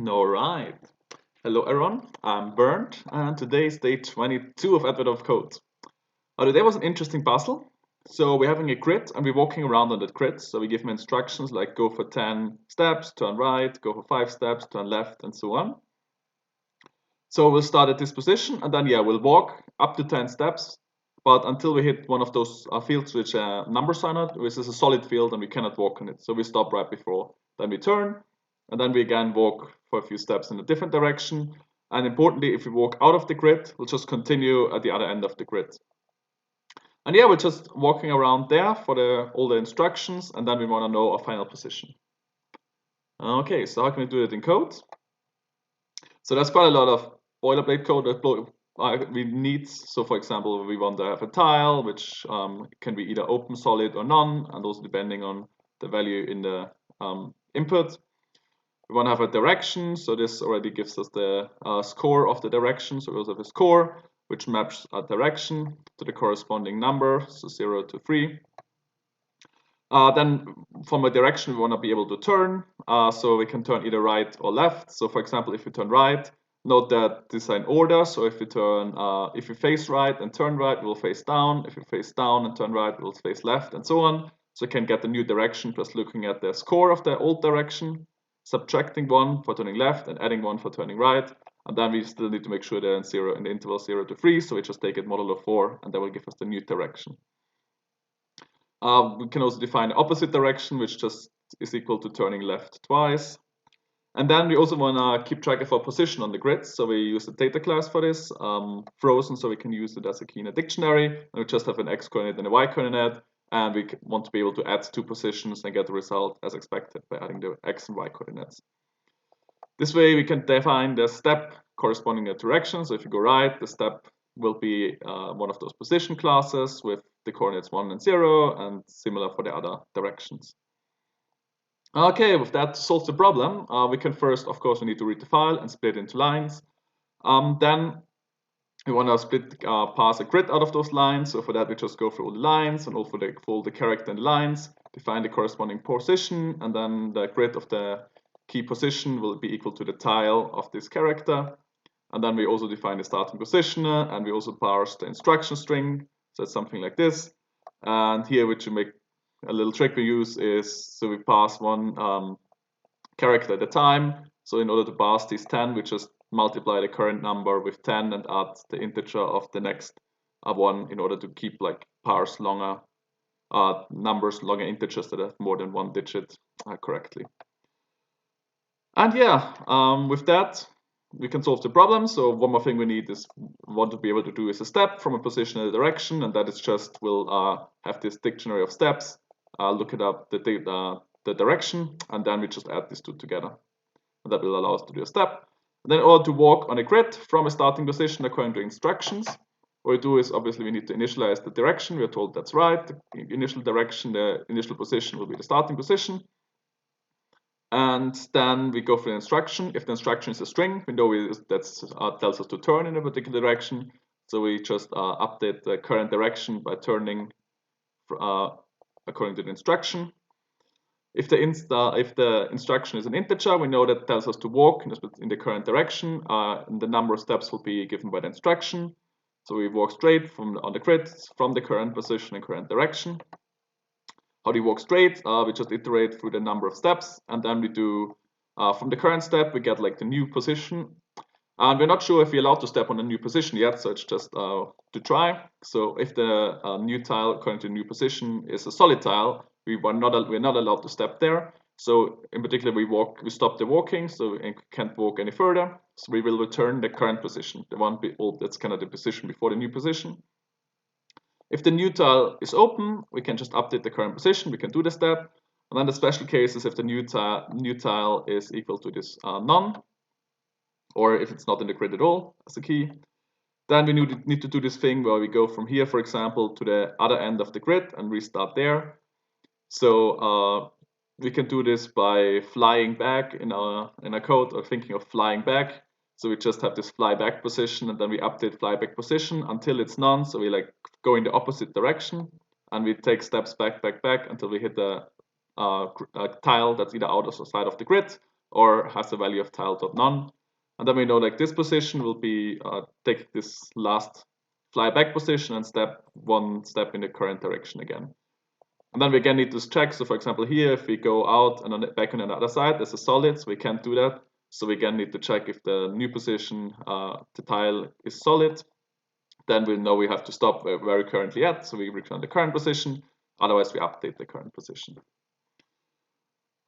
All right. Hello, everyone. I'm Bernd, and today is day 22 of Advent of Code. Today was an interesting puzzle. So we're having a grid, and we're walking around on that grid. So we give them instructions like go for 10 steps, turn right, go for 5 steps, turn left, and so on. So we'll start at this position, and then we'll walk up to 10 steps. But until we hit one of those fields which number sign on it, which is a solid field, and we cannot walk on it. So we stop right before. Then we turn, and then we again walk for a few steps in a different direction. And importantly, if we walk out of the grid, we'll just continue at the other end of the grid. And we're just walking around there for all the instructions, and then we want to know our final position. Okay, so how can we do it in code? So there's quite a lot of boilerplate code that we need. So for example, we want to have a tile, which can be either open, solid, or none, and also depending on the value in the input. We want to have a direction, so this already gives us the score of the direction. So we also have a score, which maps a direction to the corresponding number, so 0 to 3. Then from a direction, we want to be able to turn, so we can turn either right or left. So for example, if we turn right, note that these are in order. So if we face right and turn right, we'll face down. If we face down and turn right, we'll face left, and so on. So we can get the new direction just looking at the score of the old direction, subtracting 1 for turning left and adding 1 for turning right. And then we still need to make sure they're in the interval 0 to 3. So we just take it modulo 4, and that will give us the new direction. We can also define the opposite direction, which just is equal to turning left twice. And then we also want to keep track of our position on the grid. So we use the data class for this, frozen, so we can use it as a key in a dictionary. And we just have an x coordinate and a y coordinate. And we want to be able to add two positions and get the result as expected by adding the x and y coordinates. This way we can define the step corresponding to the direction. So if you go right, the step will be one of those position classes with the coordinates 1 and 0, and similar for the other directions. Okay, with that to solve the problem, we can first, of course, we need to read the file and split it into lines. Then we want to parse a grid out of those lines. So for that, we just go through all the lines and also for all the character and lines, define the corresponding position, and then the grid of the key position will be equal to the tile of this character. And then we also define the starting position, and we also parse the instruction string. So it's something like this. And here, which we make a little trick we use is, so we pass one character at a time. So in order to parse these 10, we just multiply the current number with 10 and add the integer of the next one in order to keep parse longer numbers, longer integers that have more than one digit correctly. And with that, we can solve the problem. So one more thing we want to be able to do is a step from a position in a direction, and that is just we'll have this dictionary of steps, look it up the direction, and then we just add these two together. And that will allow us to do a step. And then in order to walk on a grid from a starting position according to instructions, what we do is obviously we need to initialize the direction. We are told that's right. The initial direction, the initial position will be the starting position. And then we go for the instruction. If the instruction is a string, we know that tells us to turn in a particular direction. So we just update the current direction by turning according to the instruction. If the instruction is an integer, we know that tells us to walk in the current direction. And the number of steps will be given by the instruction. So we walk straight on the grid from the current position and current direction. How do you walk straight? We just iterate through the number of steps, and then we do from the current step we get the new position, and we're not sure if we're allowed to step on a new position yet, so it's just to try. So if the new tile according to the new position is a solid tile, we're not allowed to step there. So in particular we stop the walking, so we can't walk any further. So we will return the current position, the one that's kind of the position before the new position. If the new tile is open, we can just update the current position. We can do the step. And then the special case is if the new tile is equal to this none, or if it's not in the grid at all as a key. Then we need to do this thing where we go from here, for example, to the other end of the grid and restart there. So we can do this by flying back in our code, or thinking of flying back. So we just have this fly back position, and then we update fly back position until it's none. So we go in the opposite direction, and we take steps back until we hit the tile that's either out or side of the grid. or has a value of tile.none. And then we know like this position will be take this last fly back position and step one step in the current direction again. And then we again need to check. So for example, here, if we go out and back on the other side, there's a solid, so we can't do that. So we again need to check if the new position, the tile is solid. Then we'll know we have to stop where we're currently at. So we return the current position. Otherwise, we update the current position.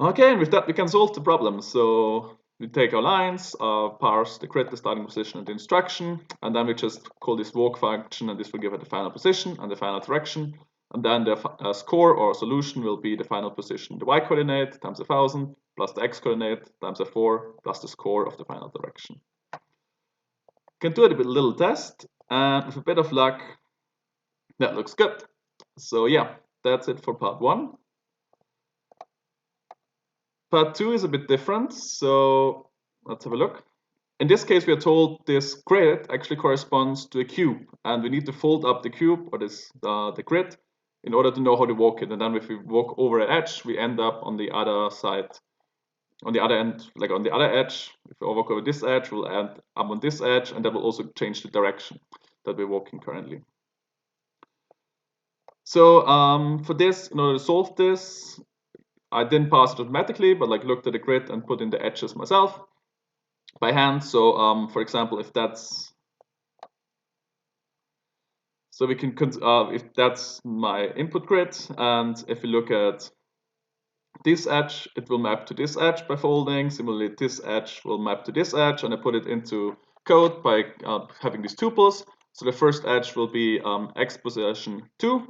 Okay, and with that, we can solve the problem. So we take our lines, parse the grid, the starting position, and the instruction, and then we just call this walk function, and this will give it the final position and the final direction. And then the score or solution will be the final position, the y-coordinate times 1000 plus the x-coordinate times 4 plus the score of the final direction. You can do it with a little test, and with a bit of luck, that looks good. So yeah, that's it for part 1. Part 2 is a bit different, so let's have a look. In this case, we are told this grid actually corresponds to a cube, and we need to fold up the cube, or the grid, in order to know how to walk it. And then if we walk over an edge, we end up on the other side, on the other end, like on the other edge. If we walk over this edge, we'll end up on this edge, and that will also change the direction that we're walking currently. So for this, in order to solve this, I didn't pass it automatically, but like looked at the grid and put in the edges myself by hand. So for example, if that's, so we can, if that's my input grid, and if we look at this edge, it will map to this edge by folding. Similarly, this edge will map to this edge, and I put it into code by having these tuples. So the first edge will be x position 2,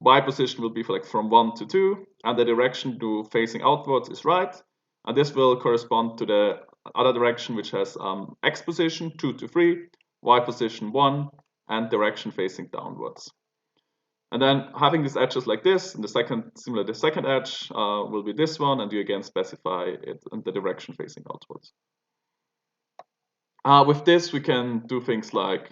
y position will be for like from 1 to 2, and the direction to facing outwards is right. And this will correspond to the other direction, which has x position 2 to 3, y position 1, and direction facing downwards. And then having these edges like this, and the second, similar, the second edge will be this one, and you again specify it in the direction facing outwards. With this, we can do things like,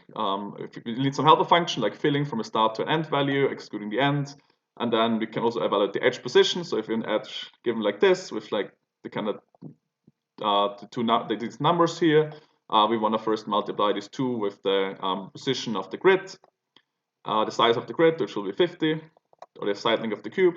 if we need some helper function, like filling from a start to an end value, excluding the end. And then we can also evaluate the edge position. So if an edge given like this, with like the kind of these numbers here, we want to first multiply these two with the position of the grid, the size of the grid, which will be 50, or the side length of the cube,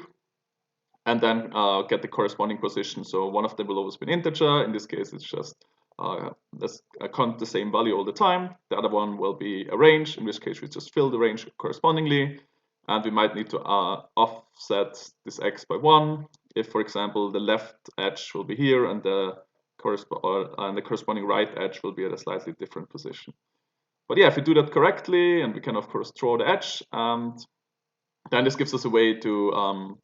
and then get the corresponding position. So one of them will always be an integer. In this case, it's just the same value all the time. The other one will be a range, in which case we just fill the range correspondingly. And we might need to offset this x by 1 if, for example, the left edge will be here and the corresponding right edge will be at a slightly different position. But yeah, if we do that correctly, and we can of course draw the edge, and then this gives us a way to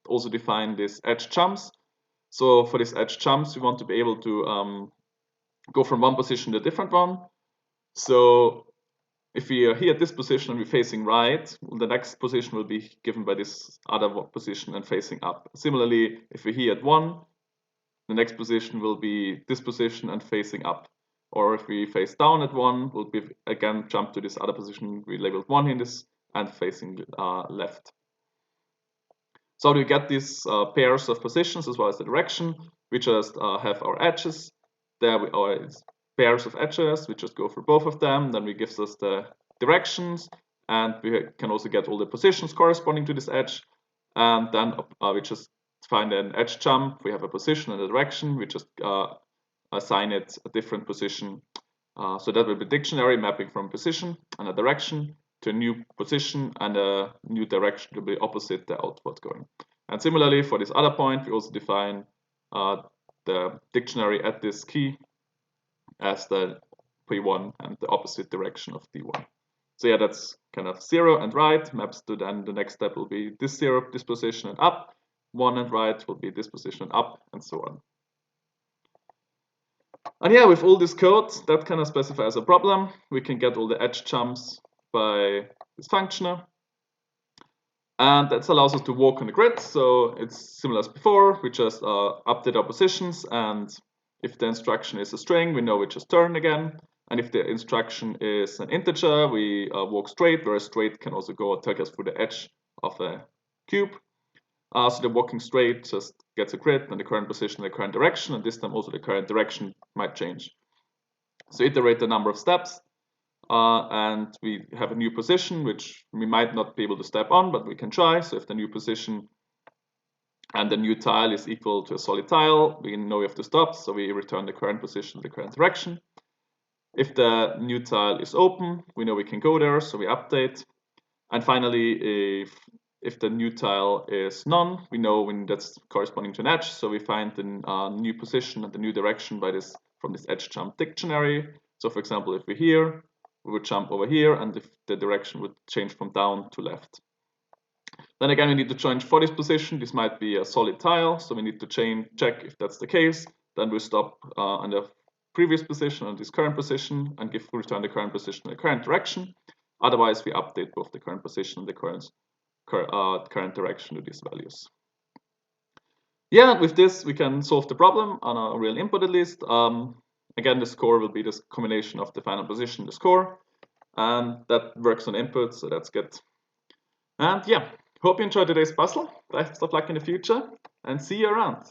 also define this edge jumps. So for this edge jumps, we want to be able to go from one position to a different one. So if we are here at this position and we're facing right, the next position will be given by this other position and facing up. Similarly, if we're here at 1, the next position will be this position and facing up. Or if we face down at 1, we'll be again jump to this other position we labeled 1 in this and facing left. So how do we get these pairs of positions as well as the direction? We just have our edges. There we are pairs of edges. We just go for both of them. Then we gives us the directions, and we can also get all the positions corresponding to this edge. And then we just find an edge jump. We have a position and a direction. We just assign it a different position. So that will be dictionary mapping from position and a direction to a new position and a new direction to be opposite the outward going. And similarly for this other point, we also define the dictionary at this key as the P1 and the opposite direction of D1. So yeah, that's kind of 0 and right maps to then the next step will be this 0, this position and up. 1 and right will be this position and up, and so on. And yeah, with all this code, that kind of specifies a problem. We can get all the edge jumps by this functioner. And that allows us to walk on the grid. So it's similar as before. We just update our positions. And if the instruction is a string, we know we just turn again. And if the instruction is an integer, we walk straight, whereas straight can also go take us through the edge of a cube. So the walking straight just gets a grid and the current position and the current direction, and this time also the current direction might change. So iterate the number of steps, and we have a new position which we might not be able to step on, but we can try. So if the new position and the new tile is equal to a solid tile, we know we have to stop, so we return the current position, the current direction. If the new tile is open, we know we can go there, so we update. And finally, if the new tile is none, we know when that's corresponding to an edge, so we find the new position and the new direction from this edge jump dictionary. So for example, if we're here, we would jump over here, and if the direction would change from down to left. Then again, we need to change for this position. This might be a solid tile, so we need to check if that's the case. Then we stop on the previous position and this current position and return the current position in the current direction. Otherwise, we update both the current position and the current direction to these values. Yeah, with this, we can solve the problem on a real input at least. Again, the score will be this combination of the final position, the score, and that works on input, so that's good. And yeah, hope you enjoyed today's puzzle. Best of luck in the future, and see you around.